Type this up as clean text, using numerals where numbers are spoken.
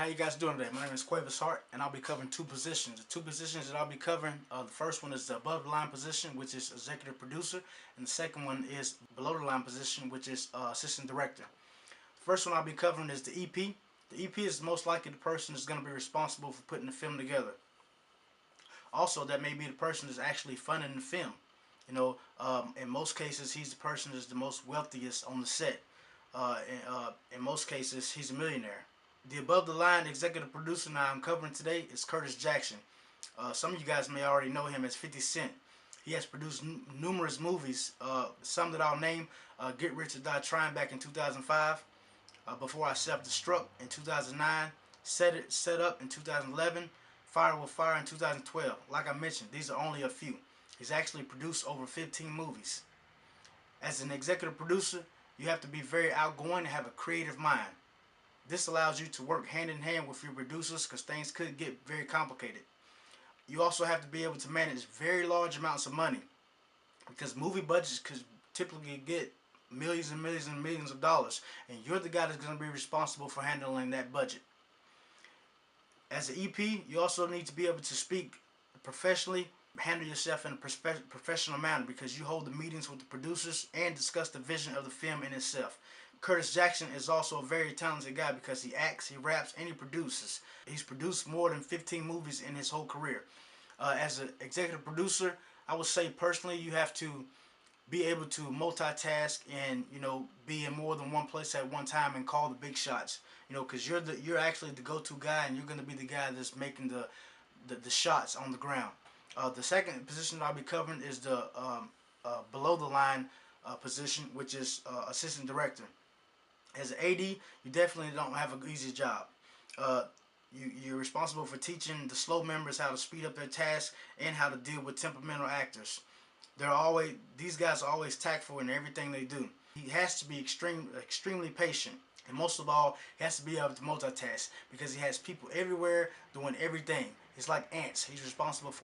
how you guys doing today? My name is Quavas Hart, and I'll be covering two positions. The two positions that I'll be covering, the first one is the above the line position, which is executive producer, and the second one is below the line position, which is assistant director. The first one I'll be covering is the EP. The EP is most likely the person that's going to be responsible for putting the film together. Also, that may be the person that's actually funding the film. In most cases, he's the person that's the most wealthiest on the set. In most cases, he's a millionaire. The above the line executive producer now I'm covering today is Curtis Jackson. Some of you guys may already know him as 50 Cent. He has produced numerous movies, some that I'll name: Get Rich or Die Trying back in 2005, Before I Self-Destruct in 2009, Set Up in 2011, Fire with Fire in 2012. Like I mentioned, these are only a few. He's actually produced over 15 movies. As an executive producer, you have to be very outgoing and have a creative mind. This allows you to work hand in hand with your producers because things could get very complicated. You also have to be able to manage very large amounts of money because movie budgets could typically get millions and millions and millions of dollars, and you're the guy that's going to be responsible for handling that budget. As an EP, you also need to be able to speak professionally, handle yourself in a professional manner because you hold the meetings with the producers and discuss the vision of the film in itself. Curtis Jackson is also a very talented guy because he acts, he raps, and he produces. He's produced more than 15 movies in his whole career. As an executive producer, I would say personally you have to be able to multitask and be in more than one place at one time and call the big shots. Because you're actually the go-to guy, and you're going to be the guy that's making the shots on the ground. The second position I'll be covering is the below the line position, which is assistant director. As an AD, you definitely don't have an easy job. You're responsible for teaching the slow members how to speed up their tasks and how to deal with temperamental actors. These guys are always tactful in everything they do. He has to be extremely patient, and most of all, he has to be able to multitask because he has people everywhere doing everything. It's like ants. He's responsible for